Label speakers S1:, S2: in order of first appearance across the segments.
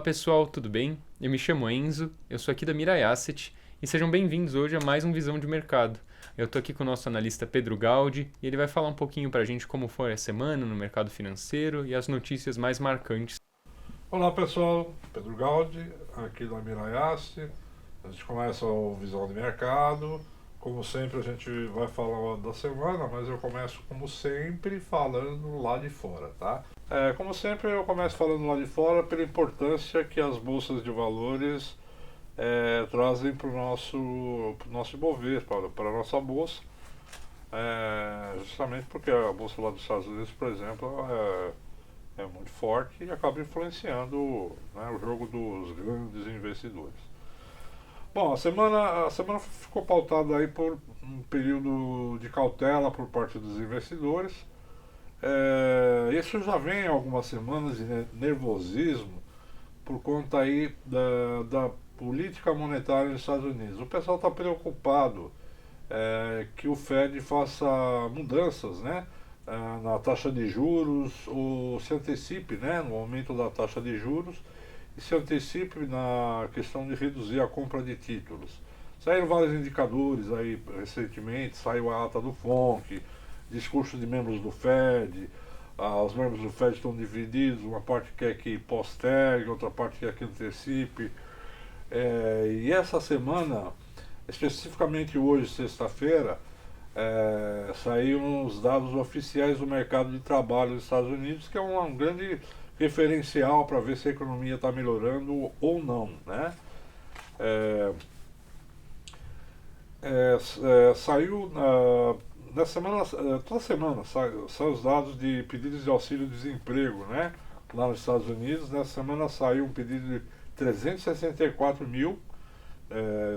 S1: Olá pessoal, tudo bem? Eu me chamo Enzo, eu sou aqui da Mirai Asset e sejam bem-vindos hoje a mais um Visão de Mercado. Eu estou aqui com o nosso analista Pedro Gaudi e ele vai falar um pouquinho para a gente como foi a semana no mercado financeiro e as notícias mais marcantes.
S2: Olá pessoal, Pedro Gaudi, aqui da Miraiace. A gente começa o Visão de Mercado. Como sempre a gente vai falar da semana, mas eu começo como sempre falando lá de fora, tá? Como sempre eu começo falando lá de fora pela importância que as bolsas de valores trazem para o nosso Ibovespa, para a nossa bolsa. Justamente porque a bolsa lá dos Estados Unidos, por exemplo, é muito forte e acaba influenciando, né, o jogo dos grandes investidores. Bom, a semana ficou pautada aí por um período de cautela por parte dos investidores. Isso já vem há algumas semanas de nervosismo por conta aí da política monetária nos Estados Unidos. O pessoal está preocupado que o Fed faça mudanças, né, na taxa de juros, ou se antecipe, né, no aumento da taxa de juros e se antecipe na questão de reduzir a compra de títulos. Saíram vários indicadores aí recentemente, saiu a ata do FONC, discurso de membros do Fed. Os membros do Fed estão divididos, uma parte quer que postergue, outra parte quer que antecipe. E essa semana, especificamente hoje, sexta-feira, saíram os dados oficiais do mercado de trabalho dos Estados Unidos, que é um grande referencial para ver se a economia está melhorando ou não, né? É, Saiu na semana, toda semana saem os dados de pedidos de auxílio-desemprego, né? Lá nos Estados Unidos. Nessa semana saiu um pedido de 364 mil,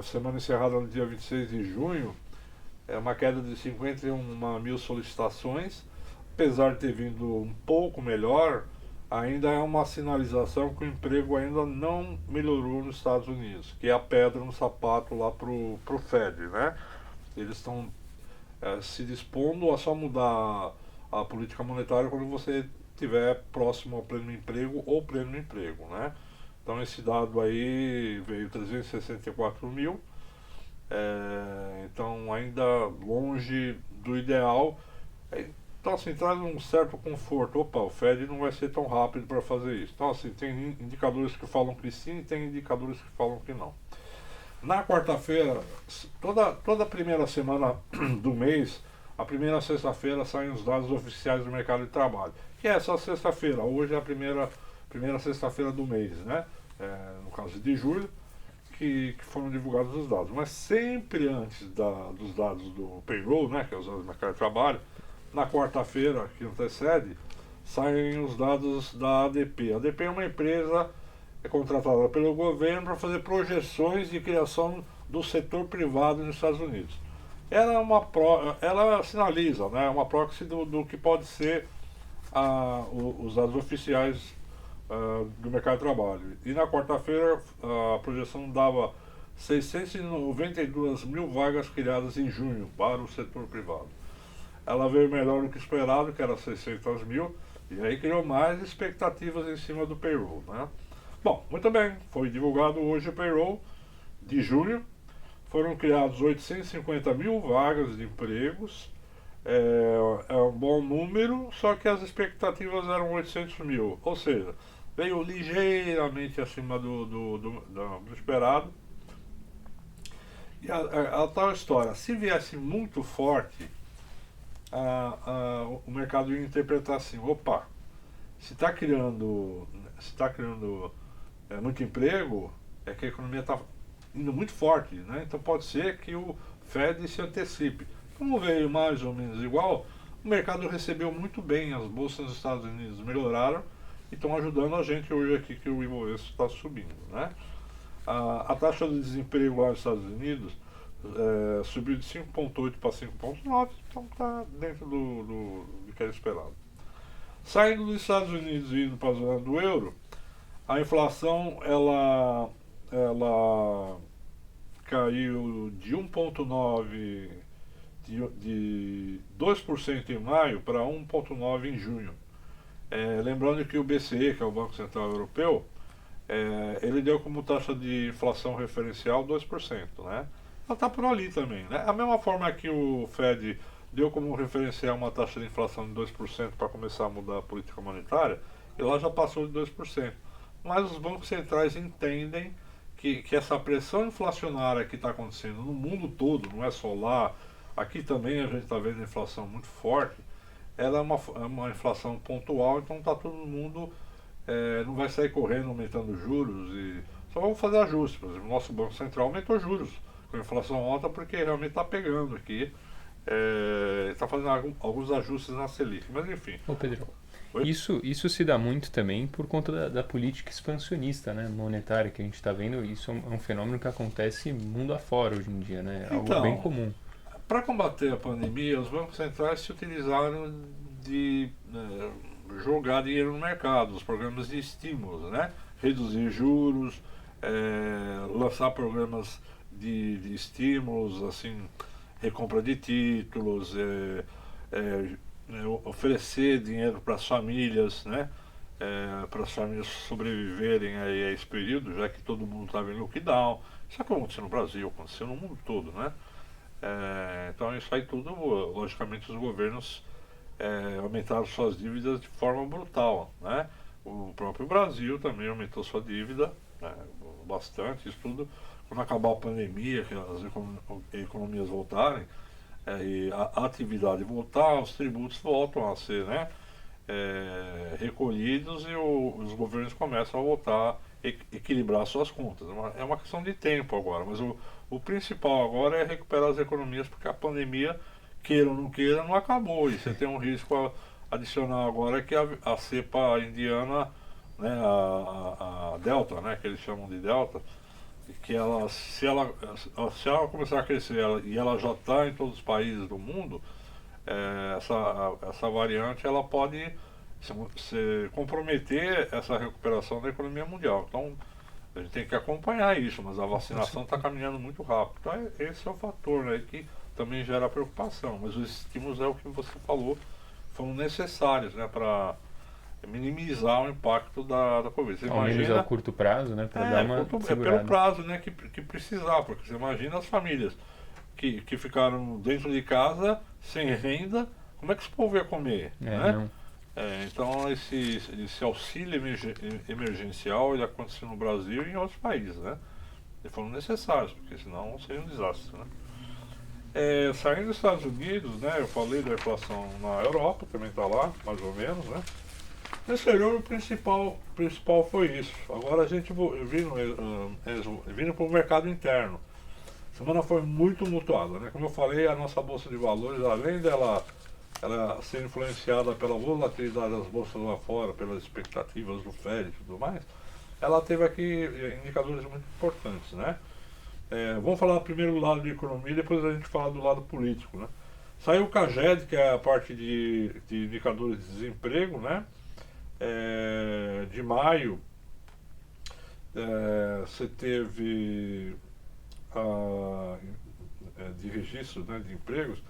S2: semana encerrada no dia 26 de junho, é uma queda de 51 mil solicitações. Apesar de ter vindo um pouco melhor, ainda é uma sinalização que o emprego ainda não melhorou nos Estados Unidos, que é a pedra no sapato lá pro Fed, né? Eles estão se dispondo a só mudar a política monetária quando você estiver próximo ao pleno emprego ou pleno emprego, né? Então esse dado aí veio 364 mil, então ainda longe do ideal. Então assim, traz um certo conforto. Opa, o Fed não vai ser tão rápido para fazer isso. Então assim, tem indicadores que falam que sim e tem indicadores que falam que não. Na quarta-feira, toda a primeira semana do mês, a primeira sexta-feira saem os dados oficiais do mercado de trabalho. Que é essa sexta-feira, hoje é a primeira sexta-feira do mês, né? No caso de julho, que foram divulgados os dados. Mas sempre antes dos dados do payroll, né, que é os dados do mercado de trabalho, na quarta-feira, que antecede, saem os dados da ADP. A ADP é uma empresa contratada pelo governo para fazer projeções de criação do setor privado nos Estados Unidos. Ela sinaliza, né, uma proxy do que pode ser os dados oficiais do mercado de trabalho. E na quarta-feira a projeção dava 692 mil vagas criadas em junho para o setor privado. Ela veio melhor do que esperado, que era 600 mil, e aí criou mais expectativas em cima do payroll, né? Bom, muito bem, foi divulgado hoje o payroll de junho. Foram criados 850 mil vagas de empregos. É um bom número, só que as expectativas eram 800 mil, ou seja, veio ligeiramente acima do esperado. E a tal história, se viesse muito forte, o mercado ia interpretar assim: opa, se está criando muito emprego, é que a economia está indo muito forte, né? Então pode ser que o Fed se antecipe. Como veio mais ou menos igual, o mercado recebeu muito bem, as bolsas dos Estados Unidos melhoraram e estão ajudando a gente hoje aqui que o Ibovespa está subindo, né? A taxa de desemprego lá nos Estados Unidos subiu de 5,8 para 5,9, então está dentro do que era esperado. Saindo dos Estados Unidos e indo para a zona do euro, a inflação ela caiu de 1,9 de 2% em maio para 1,9% em junho. Lembrando que o BCE, que é o Banco Central Europeu, ele deu como taxa de inflação referencial 2%, né? Ela está por ali também, né? A mesma forma que o Fed deu como referencial uma taxa de inflação de 2% para começar a mudar a política monetária, e lá já passou de 2%. Mas os bancos centrais entendem que essa pressão inflacionária que está acontecendo no mundo todo, não é só lá, aqui também a gente está vendo inflação muito forte, ela é uma inflação pontual, então está todo mundo, não vai sair correndo aumentando juros e só vamos fazer ajustes. Por exemplo, o nosso Banco Central aumentou juros com a inflação alta porque realmente está pegando aqui, está fazendo alguns ajustes na Selic, mas enfim.
S1: Ô Pedro,
S2: Oi?
S1: isso se dá muito também por conta da política expansionista, né, monetária que a gente está vendo. Isso é um fenômeno que acontece mundo afora hoje em dia, né? É algo bem
S2: Então,
S1: comum.
S2: para combater a pandemia, os bancos centrais se utilizaram de jogar dinheiro no mercado, os programas de estímulos, né? Reduzir juros, lançar programas de estímulos, assim, recompra de títulos, oferecer dinheiro para as famílias, né? Para as famílias sobreviverem a esse período, já que todo mundo estava em lockdown. Isso aconteceu no Brasil, aconteceu no mundo todo, né? Então isso aí tudo, logicamente os governos aumentaram suas dívidas de forma brutal, né? O próprio Brasil também aumentou sua dívida, né, bastante, isso tudo. Quando acabar a pandemia, que as economias voltarem, e a atividade voltar, os tributos voltam a ser, né, recolhidos e os governos começam a voltar a equilibrar suas contas. É uma questão de tempo agora, mas o principal agora é recuperar as economias, porque a pandemia, queira ou não queira, não acabou. E você tem um risco adicional agora que a cepa indiana, né, a Delta, né, que eles chamam de Delta, que ela, se ela começar a crescer e ela já está em todos os países do mundo, essa variante ela pode se comprometer essa recuperação da economia mundial. Então a gente tem que acompanhar isso, mas a vacinação está caminhando muito rápido. Então esse é o fator, né, que também gera preocupação. Mas os estímulos é o que você falou, foram necessários, né, para minimizar o impacto da Covid. Você
S1: Ao menos
S2: imagina,
S1: a curto prazo, né, para dar uma
S2: é pelo
S1: segurada.
S2: prazo, né, que precisar, porque você imagina as famílias que ficaram dentro de casa, sem renda, como é que esse povo ia comer, né?
S1: Não.
S2: Então esse auxílio emergencial ele aconteceu no Brasil e em outros países, né? E foram necessários, porque senão seria um desastre, né? Saindo dos Estados Unidos, né? Eu falei da inflação na Europa, também está lá, mais ou menos, né? No exterior, o principal foi isso. Agora a gente vindo para o mercado interno. A semana foi muito mutuada, né? Como eu falei, a nossa bolsa de valores, além dela ela ser influenciada pela volatilidade das bolsas lá fora, pelas expectativas do Fed e tudo mais, ela teve aqui indicadores muito importantes, né? Vamos falar primeiro do lado de economia e depois a gente fala do lado político, né? Saiu o CAGED, que é a parte de indicadores de desemprego, né? De maio, você teve de registro, né, de empregos,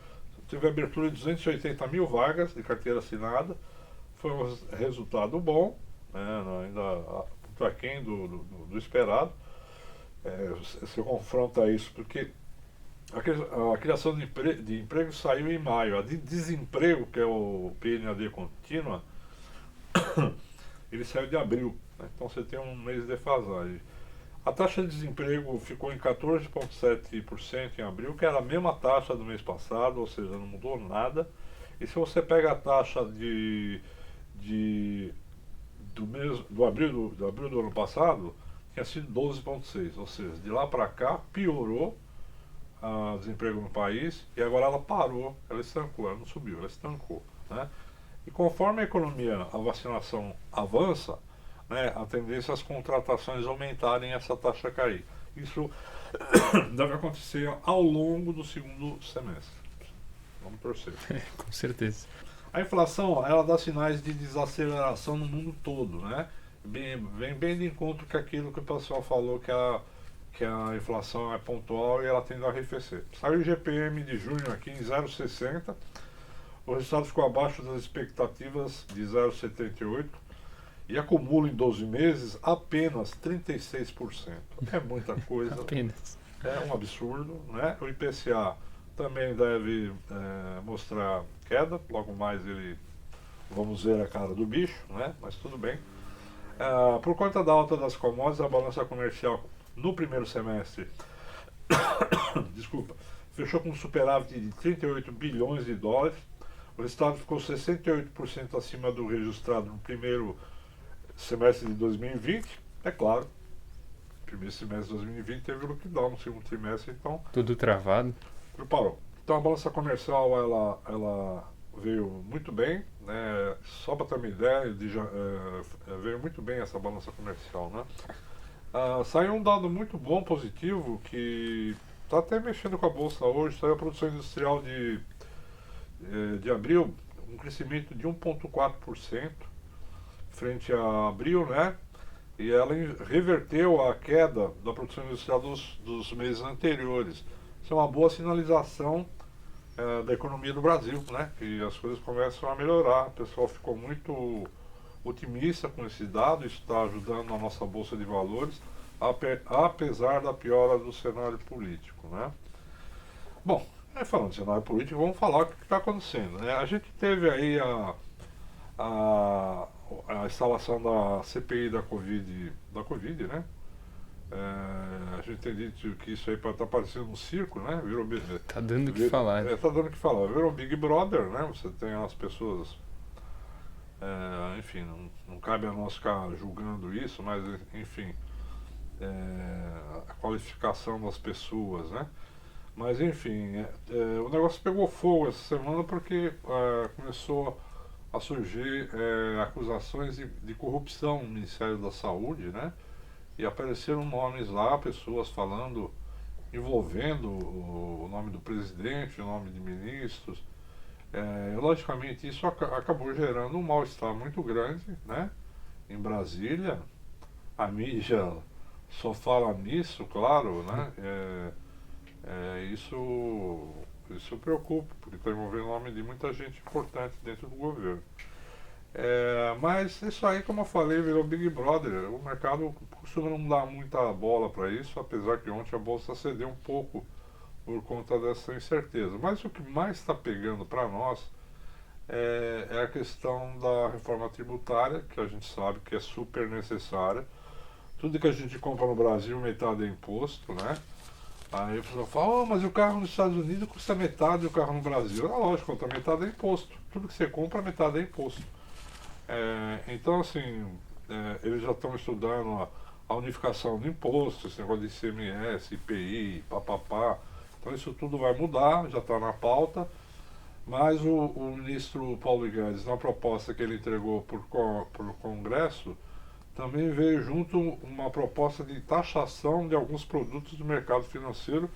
S2: teve abertura de 280 mil vagas de carteira assinada, foi um resultado bom, né, ainda muito aquém do esperado. Você confronta isso, porque a criação de emprego saiu em maio, a de desemprego, que é o PNAD contínua, ele saiu de abril, né? Então você tem um mês de defasagem. A taxa de desemprego ficou em 14,7% em abril, que era a mesma taxa do mês passado, ou seja, não mudou nada. E se você pega a taxa do abril do ano passado, tinha sido 12,6%, ou seja, de lá para cá piorou o desemprego no país e agora ela parou, ela estancou, ela não subiu, ela estancou, né? E conforme a economia, a vacinação avança, né, a tendência é as contratações aumentarem e essa taxa cair. Isso deve acontecer ao longo do segundo semestre. Vamos torcer.
S1: Com certeza.
S2: A inflação, ela dá sinais de desaceleração no mundo todo, né? Vem bem de encontro com aquilo que o pessoal falou, que a inflação é pontual e ela tende a arrefecer. Saiu o GPM de junho aqui em 0,60. O resultado ficou abaixo das expectativas de 0,78. e acumula em 12 meses apenas 36%. É muita coisa,
S1: Apenas.
S2: é um absurdo, né? O IPCA também deve mostrar queda, logo mais vamos ver a cara do bicho, né? Mas tudo bem. Por conta da alta das commodities, a balança comercial no primeiro semestre, desculpa, fechou com um superávit de 38 bilhões de dólares. O resultado ficou 68% acima do registrado no primeiro semestre de 2020. É claro, no primeiro semestre de 2020 teve o lockdown, no segundo trimestre, então
S1: Tudo travado.
S2: parou. Então a balança comercial ela veio muito bem, né? Só para ter uma ideia, veio muito bem essa balança comercial, né? Saiu um dado muito bom, positivo, que está até mexendo com a bolsa hoje. Saiu a produção industrial de abril, um crescimento de 1,4% frente a abril, né? E ela reverteu a queda da produção industrial dos meses anteriores. Isso é uma boa sinalização da economia do Brasil, né? Que as coisas começam a melhorar. O pessoal ficou muito otimista com esse dado, isso está ajudando a nossa Bolsa de Valores, apesar da piora do cenário político, né? Bom, falando de cenário político, vamos falar o que está acontecendo, né? A gente teve aí a instalação da CPI da Covid, né? A gente tem dito que isso aí está parecendo um circo, né?
S1: Tá dando o que falar.
S2: Tá dando o que falar. Virou Big Brother, né? Você tem as pessoas. Enfim, não cabe a nós ficar julgando isso, mas enfim, a qualificação das pessoas, né? Mas enfim, o negócio pegou fogo essa semana porque começou a surgir acusações de corrupção no Ministério da Saúde, né? E apareceram nomes lá, pessoas falando, envolvendo o nome do presidente, o nome de ministros. Logicamente isso acabou gerando um mal-estar muito grande, né? Em Brasília. A mídia só fala nisso, claro, né? Isso preocupa, porque está envolvendo o nome de muita gente importante dentro do governo. Mas isso aí, como eu falei, virou Big Brother. O mercado costuma não dar muita bola para isso, apesar que ontem a bolsa cedeu um pouco por conta dessa incerteza. Mas o que mais está pegando para nós é a questão da reforma tributária, que a gente sabe que é super necessária. Tudo que a gente compra no Brasil, metade é imposto, né? Aí a pessoa fala, mas o carro nos Estados Unidos custa metade do carro no Brasil. Lógico, outra metade é imposto. Tudo que você compra, metade é imposto. Então, assim, eles já estão estudando a unificação do imposto, esse negócio de ICMS, IPI, papapá. Então isso tudo vai mudar, já está na pauta. Mas o ministro Paulo Guedes, na proposta que ele entregou por Congresso, também veio junto uma proposta de taxação de alguns produtos do mercado financeiro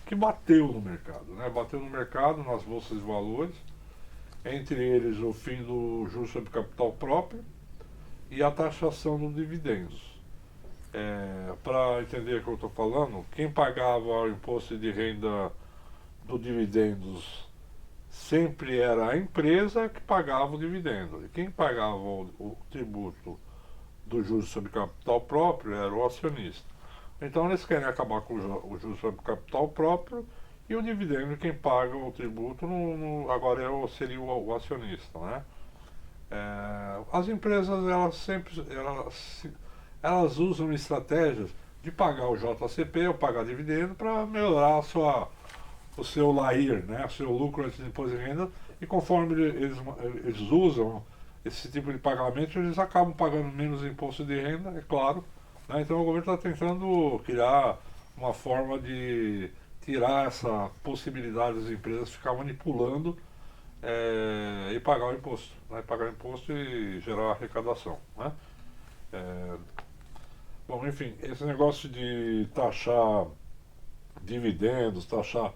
S2: que bateu no mercado, né? Bateu no mercado, nas bolsas de valores, entre eles o fim do juros sobre capital próprio e a taxação dos dividendos. Para entender o que eu estou falando, quem pagava o imposto de renda do dividendos sempre era a empresa que pagava o dividendo. E quem pagava o tributo do juros sobre capital próprio era o acionista. Então eles querem acabar com o juros sobre capital próprio e o dividendo, quem paga o tributo agora seria o acionista, né? As empresas elas usam estratégias de pagar o JCP ou pagar dividendo para melhorar o seu LAIR, né? O seu lucro antes de imposto de renda, e conforme eles usam esse tipo de pagamento, eles acabam pagando menos imposto de renda, é claro, né? Então o governo está tentando criar uma forma de tirar essa possibilidade das empresas ficar manipulando e pagar o imposto, né? Pagar o imposto e gerar arrecadação, né? Bom, enfim, esse negócio de taxar dividendos, taxar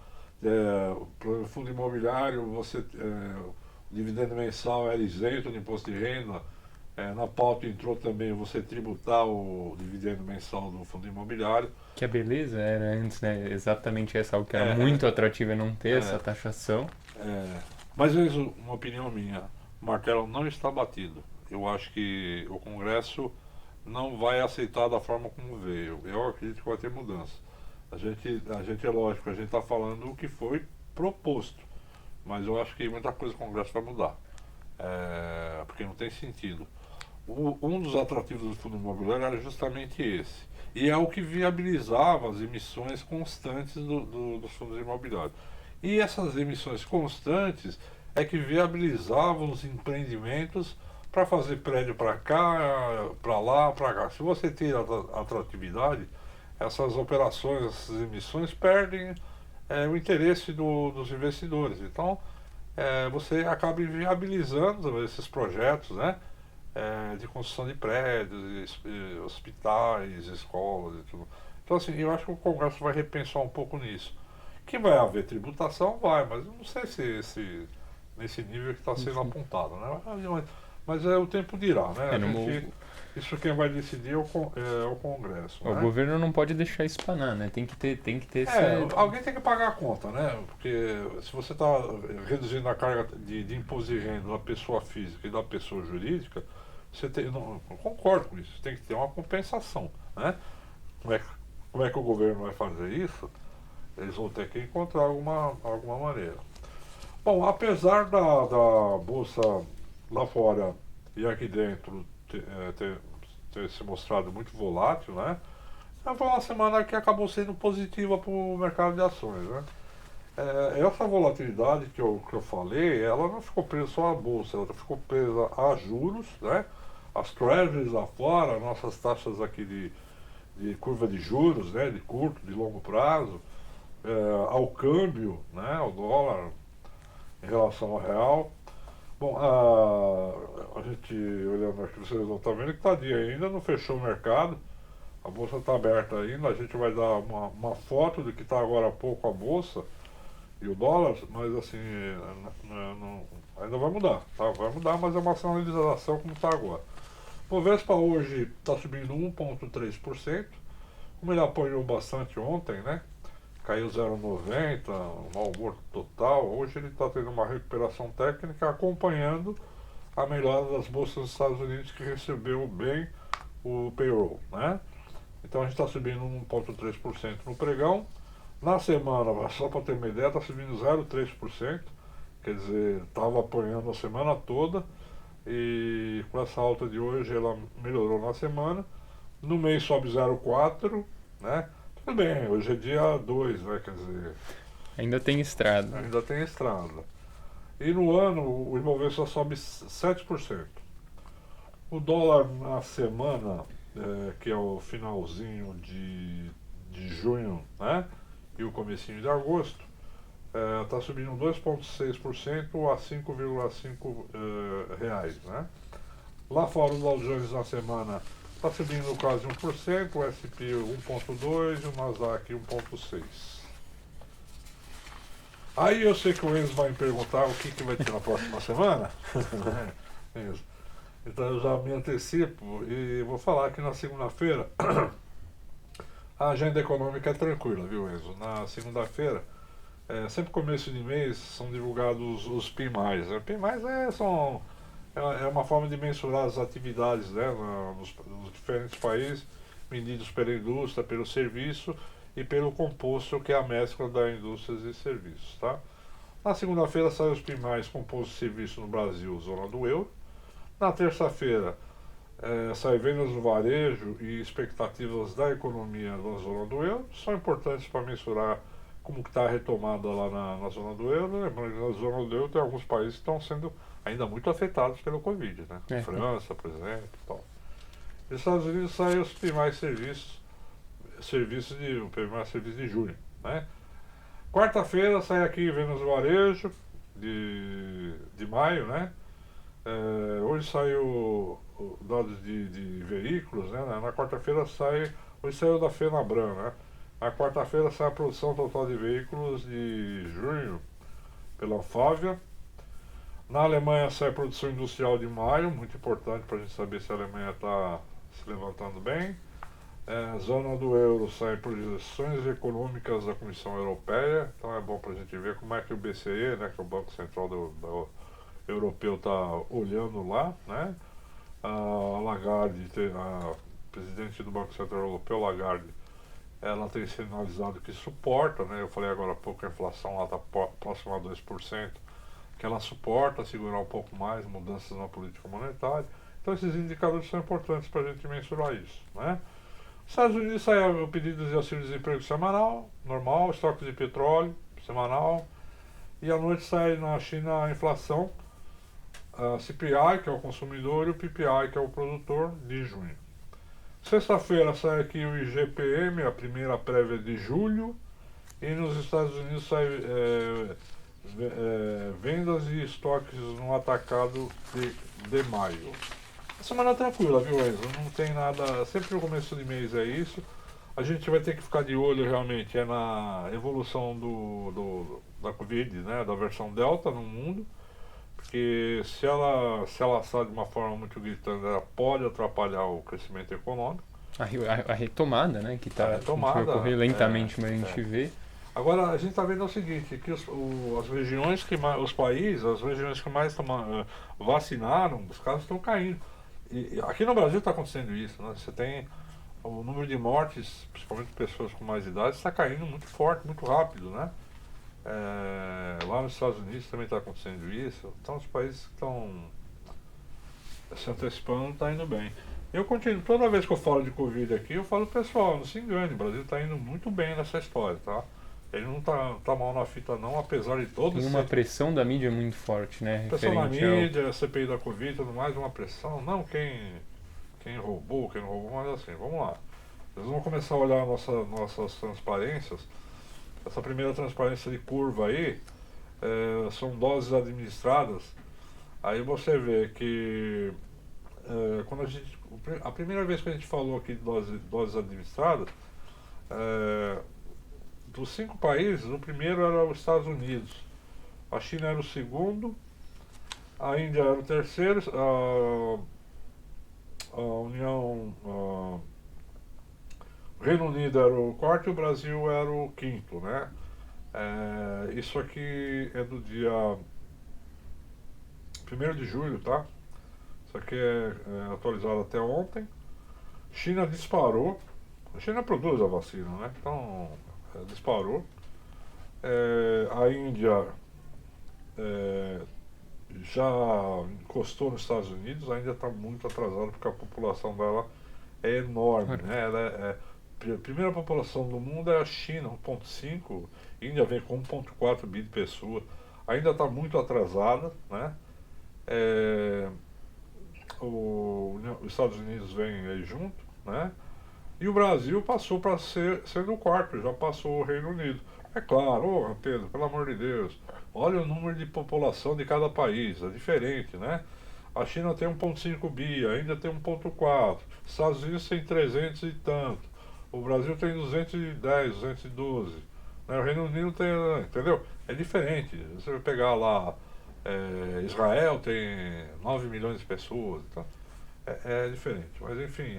S2: fundo imobiliário, o dividendo mensal era isento de imposto de renda. Na pauta entrou também você tributar o dividendo mensal do fundo imobiliário.
S1: Que a beleza era antes, né? Exatamente essa, algo que era muito atrativo é não ter essa taxação.
S2: Mas isso, uma opinião minha, o martelo não está batido. eu acho que o Congresso não vai aceitar da forma como veio. Eu acredito que vai ter mudança. A gente é lógico, a gente está falando o que foi proposto, mas eu acho que muita coisa o Congresso vai mudar, porque não tem sentido. Um dos atrativos do fundo imobiliário era justamente esse. E é o que viabilizava as emissões constantes dos fundos imobiliários. E essas emissões constantes é que viabilizavam os empreendimentos para fazer prédio para cá, para lá, para cá. Se você tira a atratividade, essas operações, essas emissões perdem o interesse dos investidores. Então, você acaba viabilizando esses projetos, né? De construção de prédios, hospitais, escolas e tudo. Então, assim, eu acho que o Congresso vai repensar um pouco nisso. Que vai haver tributação, vai, mas eu não sei se nesse nível que está sendo
S1: Sim.
S2: apontado, né? Mas o tempo dirá, né? Isso quem vai decidir é o Congresso,
S1: O
S2: né?
S1: governo não pode deixar espanar, né? Tem que ter essa.
S2: Alguém tem que pagar a conta, né? Porque se você está reduzindo a carga de imposto de renda da pessoa física e da pessoa jurídica, não, eu concordo com isso, tem que ter uma compensação, né? Como é que o governo vai fazer isso? Eles vão ter que encontrar alguma maneira. Bom, apesar da Bolsa lá fora e aqui dentro ter se mostrado muito volátil, né? Foi uma semana que acabou sendo positiva para o mercado de ações, né? Essa volatilidade que eu falei, ela não ficou presa só à Bolsa, ela ficou presa a juros, né? As treasuries lá fora, nossas taxas aqui de curva de juros, né? De curto, de longo prazo, ao câmbio, né? Ao dólar em relação ao real. Bom, a gente olhando aqui, vocês não estão vendo que está dia ainda, não fechou o mercado. A bolsa está aberta ainda, a gente vai dar uma foto do que está agora há pouco a bolsa e o dólar, mas assim, ainda vai mudar, tá? Vai mudar, mas é uma sinalização como está agora. O Bovespa hoje está subindo 1,3%, como ele apoiou bastante ontem, né? Caiu 0,90, um mau humor total. Hoje ele está tendo uma recuperação técnica acompanhando a melhora das bolsas dos Estados Unidos que recebeu bem o payroll, né? Então a gente está subindo 1,3% no pregão. Na semana, só para ter uma ideia, está subindo 0,3%. Quer dizer, estava apoiando a semana toda. E com essa alta de hoje ela melhorou na semana. No mês sobe 0,4%, né? Tudo bem, hoje é dia 2, né? Quer dizer,
S1: Ainda tem estrada.
S2: ainda tem estrada. E no ano o Ibovespa sobe 7%. O dólar na semana, que é o finalzinho de junho, né? E o comecinho de agosto, está subindo 2,6% a 5,5 reais, né? Lá fora o Dow Jones na semana está subindo quase 1%, o S&P 1,2% e o Nasdaq 1,6%. Aí eu sei que o Enzo vai me perguntar o que vai ter na próxima semana. Enzo. Então eu já me antecipo e vou falar que na segunda-feira a agenda econômica é tranquila, viu, Enzo? Na segunda-feira, sempre começo de mês, são divulgados os PMIs. Né? PMIs é uma forma de mensurar as atividades, né, nos diferentes países, medidos pela indústria, pelo serviço e pelo composto, que é a mescla da indústrias e serviços. Tá? Na segunda-feira saem os PMIs composto de serviço no Brasil, zona do euro. Na terça-feira sai vendas no varejo e expectativas da economia na zona do euro. São importantes para mensurar como está a retomada lá na zona do euro. Lembrando que na zona do euro tem alguns países que estão sendo ainda muito afetados pelo Covid, né? França, por exemplo, e tal. Nos Estados Unidos saem os PMI o PMI serviço de junho, né? Quarta-feira sai aqui vendas no varejo de maio, né? Hoje saiu dados de veículos, né? Na quarta-feira hoje saiu da Fenabran, né? Na quarta-feira sai a produção total de veículos de junho pela Anfávia. Na Alemanha sai a produção industrial de maio, muito importante para a gente saber se a Alemanha está se levantando bem. Zona do euro sai projeções econômicas da Comissão Europeia, então é bom para a gente ver como é que o BCE, né, que é o Banco Central Europeu, está olhando lá, né? A Lagarde, a presidente do Banco Central Europeu, Lagarde, ela tem sinalizado que suporta, né? Eu falei agora há pouco que a inflação lá está próxima a 2%, que ela suporta segurar um pouco mais mudanças na política monetária. Então esses indicadores são importantes para a gente mensurar isso, né? Nos Estados Unidos sai o pedido de auxílio-desemprego semanal, normal, estoque de petróleo semanal, e à noite sai na China a inflação, a CPI, que é o consumidor, e o PPI, que é o produtor, de junho. Sexta-feira sai aqui o IGPM, a primeira prévia de julho, e nos Estados Unidos sai vendas e estoques no atacado de maio. A semana tranquila, viu, Enzo? Não tem nada. Sempre no começo de mês é isso. A gente vai ter que ficar de olho realmente na evolução da Covid, né? Da versão Delta no mundo. Porque se ela sai de uma forma muito gritante, ela pode atrapalhar o crescimento econômico.
S1: A retomada, né? Que
S2: A
S1: tá, a gente vai
S2: retomada.
S1: ocorrer lentamente, mas a gente vê.
S2: Agora a gente está vendo o seguinte, que as regiões que mais, os países, as regiões que mais vacinaram, os casos estão caindo. E aqui no Brasil está acontecendo isso, né? Você tem o número de mortes, principalmente pessoas com mais idade, está caindo muito forte, muito rápido, né? Lá nos Estados Unidos também está acontecendo isso. Então os países que estão se antecipando está indo bem. Eu continuo, toda vez que eu falo de Covid aqui, eu falo, pessoal, não se engane, o Brasil está indo muito bem nessa história, tá? Ele não tá mal na fita não, apesar de todos.
S1: Tem uma pressão da mídia muito forte, né?
S2: Pressão na
S1: Referente ao...
S2: mídia, CPI da Covid e tudo mais, uma pressão. Não quem roubou, quem não roubou, mas assim, vamos lá. Nós vamos começar a olhar nossas transparências. Essa primeira transparência de curva aí são doses administradas. Aí você vê que quando a primeira vez que a gente falou aqui de doses administradas, dos 5 países, o primeiro era os Estados Unidos, a China era o segundo, a Índia era o terceiro, a União, o Reino Unido era o quarto e o Brasil era o quinto, né? Isso aqui é do dia 1º de julho, tá? Isso aqui é atualizado até ontem. China disparou. A China produz a vacina, né? Então, disparou. A Índia já encostou nos Estados Unidos, ainda está muito atrasada porque a população dela é enorme, né? A primeira população do mundo é a China, 1,5, a Índia vem com 1,4 bi de pessoas, ainda está muito atrasada, né? Os Estados Unidos vem aí junto, né? E o Brasil passou para ser no quarto, já passou o Reino Unido. É claro, Pedro, pelo amor de Deus, olha o número de população de cada país, é diferente, né? A China tem 1,5 bi, a Índia tem 1,4, os Estados Unidos tem 300 e tanto, o Brasil tem 210, 212, né? O Reino Unido tem, entendeu? É diferente, você vai pegar lá, Israel tem 9 milhões de pessoas, então, é diferente, mas enfim,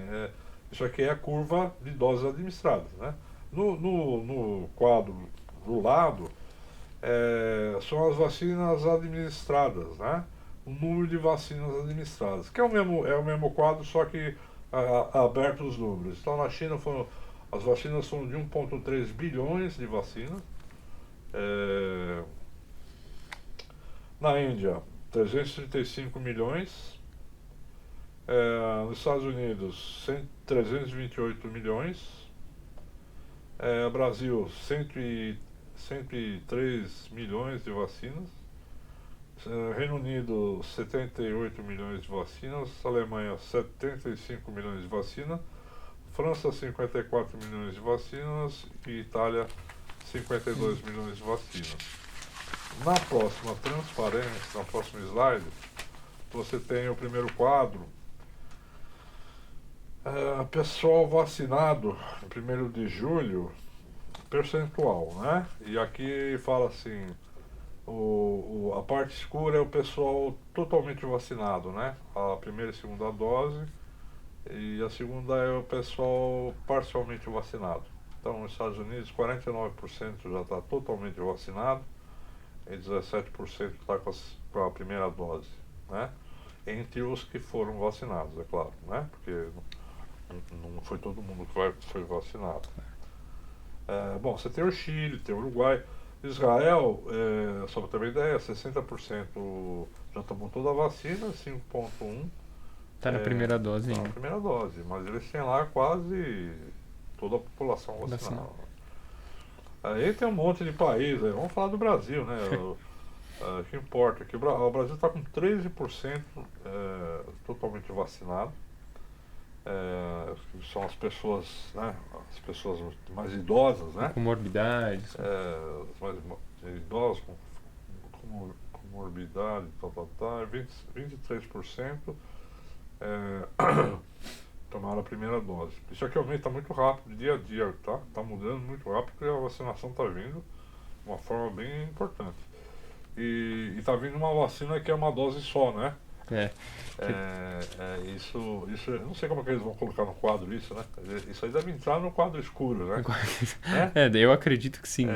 S2: isso aqui é a curva de doses administradas, né? No quadro do lado são as vacinas administradas, né? O número de vacinas administradas, que é o mesmo quadro, só que aberto os números. Então na China as vacinas são de 1,3 bilhões de vacinas. Na Índia, 335 milhões. Nos Estados Unidos, 328 milhões. Brasil, 103 milhões de vacinas. Reino Unido, 78 milhões de vacinas. Alemanha, 75 milhões de vacinas. França, 54 milhões de vacinas. E Itália, 52 milhões de vacinas. Na próxima transparência, na próxima slide, você tem o primeiro quadro. Pessoal vacinado no 1º de julho, percentual, né? E aqui fala assim, a parte escura é o pessoal totalmente vacinado, né? A primeira e segunda dose, e a segunda é o pessoal parcialmente vacinado. Então, nos Estados Unidos, 49% já está totalmente vacinado e 17% está com a primeira dose, né? entre os que foram vacinados, é claro, né? Porque não foi todo mundo que foi vacinado. Bom, você tem o Chile, tem o Uruguai. Israel, só para ter uma ideia, 60% já tomou toda a vacina, 5,1
S1: Tá na primeira dose
S2: tá na
S1: ainda.
S2: primeira dose, mas eles têm lá quase toda a população vacinada. Aí tem um monte de países, vamos falar do Brasil, né? O que importa é que o Brasil está com 13% totalmente vacinado. São as pessoas, né? As pessoas mais idosas, né?
S1: Comorbidades.
S2: Os mais idosos com comorbidade, tá, 23% tomaram a primeira dose. Isso aqui aumenta muito rápido, dia a dia, tá? Tá mudando muito rápido porque a vacinação tá vindo de uma forma bem importante. E tá vindo uma vacina que é uma dose só, né? Isso, eu não sei como é que eles vão colocar no quadro isso, né? Isso aí deve entrar no quadro escuro, né?
S1: Eu acredito que sim.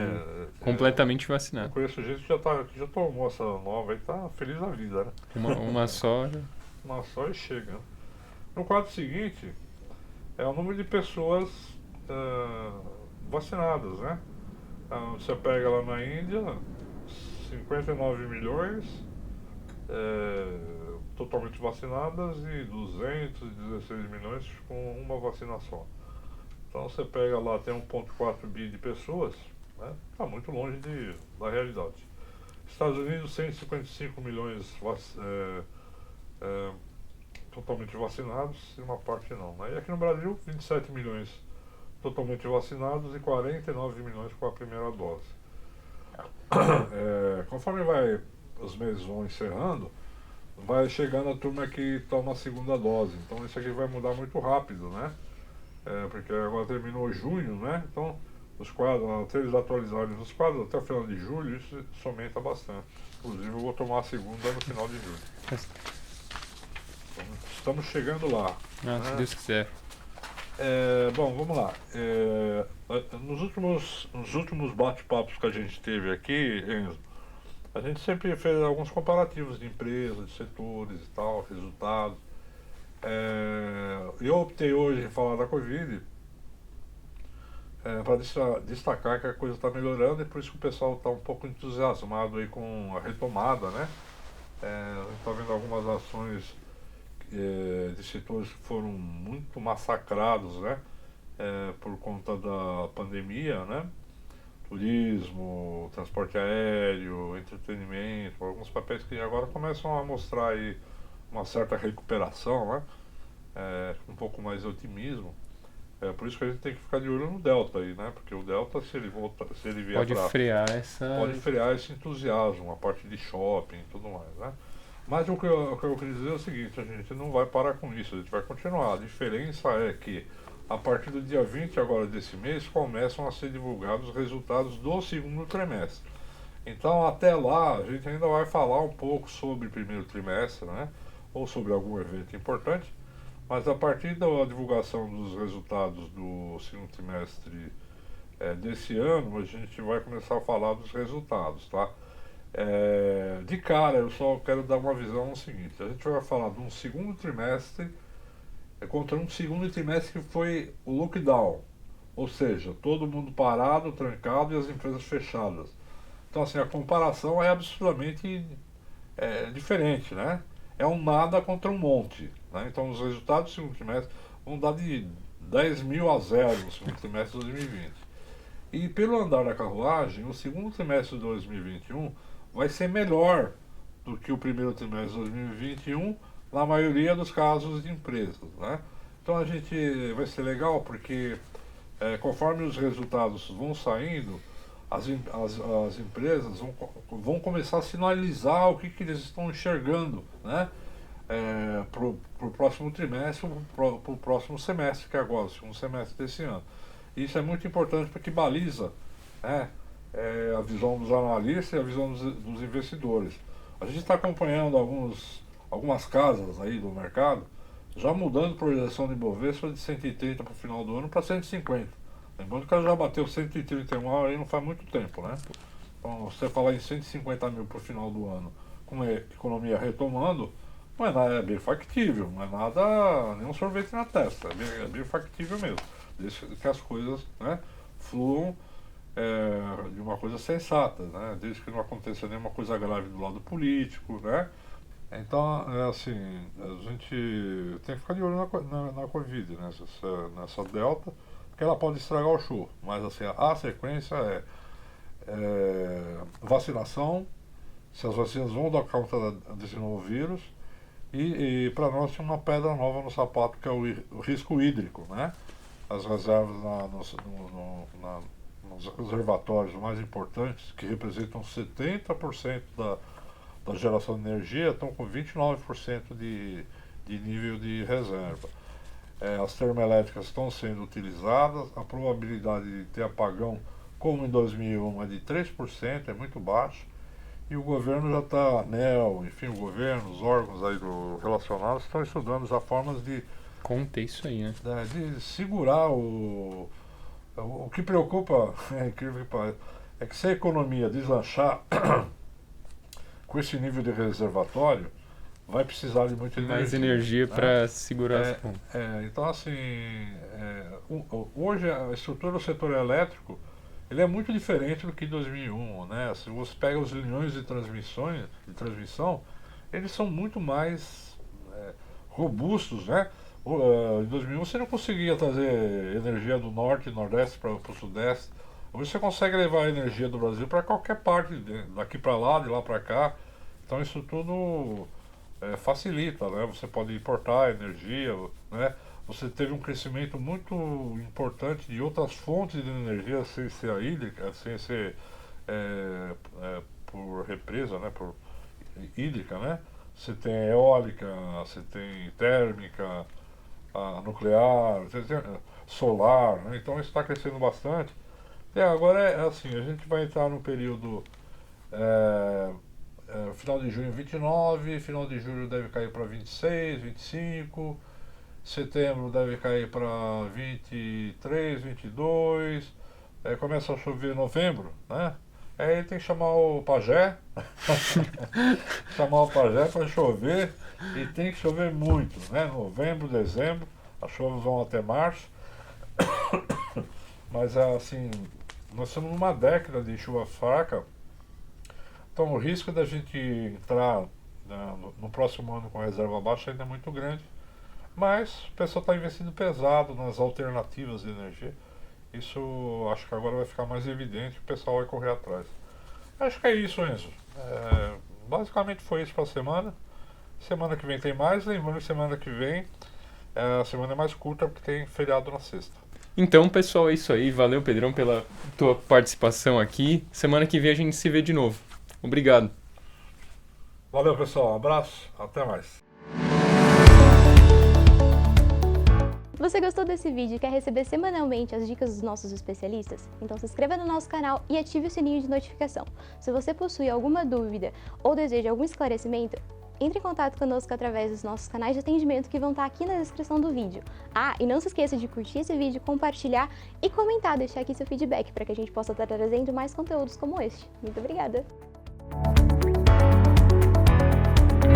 S1: Completamente
S2: Eu
S1: vacinado.
S2: conheço gente que já tomou essa nova e tá feliz da vida, né?
S1: Uma só.
S2: Uma só e chega. No quadro seguinte é o número de pessoas vacinadas, né? Você pega lá na Índia, 59 milhões totalmente vacinadas e 216 milhões com uma vacina só. Então você pega lá, tem 1,4 bi de pessoas, né? Está muito longe da realidade. Estados Unidos, 155 milhões totalmente vacinados e uma parte não, né? E aqui no Brasil, 27 milhões totalmente vacinados e 49 milhões com a primeira dose. Conforme os meses vão encerrando, vai chegando a turma que toma a segunda dose. Então isso aqui vai mudar muito rápido, né? Porque agora terminou junho, né? Então os quadros, até eles atualizarem os quadros até o final de julho, isso aumenta bastante. Inclusive eu vou tomar a segunda no final de julho. Então, estamos chegando lá.
S1: Se Deus quiser.
S2: Bom, vamos lá. Nos últimos bate-papos que a gente teve aqui, Enzo, a gente sempre fez alguns comparativos de empresas, de setores e tal, resultados. Eu optei hoje em falar da Covid para destacar que a coisa está melhorando e por isso que o pessoal está um pouco entusiasmado aí com a retomada, né? A gente está vendo algumas ações de setores que foram muito massacrados, né? Por conta da pandemia, né? Turismo, transporte aéreo, entretenimento, alguns papéis que agora começam a mostrar aí uma certa recuperação, né? Um pouco mais de otimismo. Por isso que a gente tem que ficar de olho no Delta aí, né? Porque o Delta, se ele vier
S1: pode frear
S2: esse entusiasmo, a parte de shopping e tudo mais, né? Mas o que eu queria dizer é o seguinte, a gente não vai parar com isso, a gente vai continuar. A diferença é que a partir do dia 20 agora desse mês começam a ser divulgados os resultados do segundo trimestre. Então até lá a gente ainda vai falar um pouco sobre o primeiro trimestre, né? Ou sobre algum evento importante. Mas a partir da divulgação dos resultados do segundo trimestre desse ano, a gente vai começar a falar dos resultados, tá? De cara, eu só quero dar uma visão seguinte: a gente vai falar de um segundo trimestre contra um segundo trimestre que foi o lockdown, ou seja, todo mundo parado, trancado e as empresas fechadas. Então, assim, a comparação é absurdamente diferente, né? É um nada contra um monte, né? Então, os resultados do segundo trimestre vão dar de 10.000 a 0 no segundo trimestre de 2020. E pelo andar da carruagem, o segundo trimestre de 2021 vai ser melhor do que o primeiro trimestre de 2021 na maioria dos casos de empresas, né? Então a gente vai ser legal porque conforme os resultados vão saindo, as empresas vão começar a sinalizar o que eles estão enxergando, né? Para o próximo trimestre, para o próximo semestre, que é agora, o segundo semestre desse ano. Isso é muito importante porque baliza, né, a visão dos analistas e a visão dos investidores. A gente está acompanhando algumas casas aí do mercado já mudando projeção de Ibovespa de 130 para o final do ano para 150. Lembrando que ela já bateu 131 aí não faz muito tempo, né? Então, você falar em 150 mil para o final do ano, com a economia retomando, Não é nada, é bem factível, não é nada, nenhum sorvete na testa, é bem factível mesmo. Desde que as coisas, né, fluam de uma coisa sensata, né, desde que não aconteça nenhuma coisa grave do lado político, né. Então, é assim, a gente tem que ficar de olho na Covid, né, nessa Delta, porque ela pode estragar o show, mas assim, a sequência é vacinação, se as vacinas vão dar conta desse novo vírus, e para nós tinha uma pedra nova no sapato, que é o risco hídrico, né? As reservas nos reservatórios mais importantes, que representam 70% da geração de energia, estão com 29% de nível de reserva. As termoelétricas estão sendo utilizadas, a probabilidade de ter apagão, como em 2001, é de 3%, é muito baixo. E o governo já está, ANEEL, enfim, o governo, os órgãos aí relacionados estão estudando já formas de
S1: Conta isso aí, né?
S2: de segurar o que preocupa, é incrível que pareça, é que se a economia deslanchar com esse nível de reservatório, vai precisar de muita energia.
S1: Mais energia
S2: né?
S1: para segurar as pontas.
S2: Então, assim, hoje a estrutura do setor elétrico ele é muito diferente do que em 2001, né? Se você pega os linhões de transmissão, eles são muito mais robustos, né? Em 2001 você não conseguia trazer energia do norte e nordeste para o sudeste. Hoje você consegue levar a energia do Brasil para qualquer parte, daqui para lá, de lá para cá. Então isso tudo facilita, né? Você pode importar energia, né? Você teve um crescimento muito importante de outras fontes de energia sem ser a hídrica, sem ser por represa, né? Por hídrica, né? Você tem eólica, você tem térmica, a nuclear, você tem solar, né? Então isso está crescendo bastante. E agora é assim, a gente vai entrar no período final de junho 29, final de julho deve cair para 26, 25, setembro deve cair para 23, 22, começa a chover em novembro, né? Aí tem que chamar o pajé, chamar o pajé para chover, e tem que chover muito, né? Novembro, dezembro, as chuvas vão até março, mas assim, nós estamos numa década de chuva fraca. Então o risco da gente entrar no próximo ano com a reserva baixa ainda é muito grande, mas o pessoal está investindo pesado nas alternativas de energia. Isso acho que agora vai ficar mais evidente, o pessoal vai correr atrás. Acho que é isso, Enzo. Basicamente foi isso para a semana. Semana que vem tem mais, lembrando que semana que vem a semana é mais curta porque tem feriado na sexta.
S1: Então, pessoal, é isso aí. Valeu, Pedrão, pela tua participação aqui. Semana que vem a gente se vê de novo. Obrigado.
S2: Valeu, pessoal. Um abraço. Até mais.
S3: Você gostou desse vídeo e quer receber semanalmente as dicas dos nossos especialistas? Então se inscreva no nosso canal e ative o sininho de notificação. Se você possui alguma dúvida ou deseja algum esclarecimento, entre em contato conosco através dos nossos canais de atendimento que vão estar aqui na descrição do vídeo. E não se esqueça de curtir esse vídeo, compartilhar e comentar, deixar aqui seu feedback para que a gente possa estar trazendo mais conteúdos como este. Muito obrigada!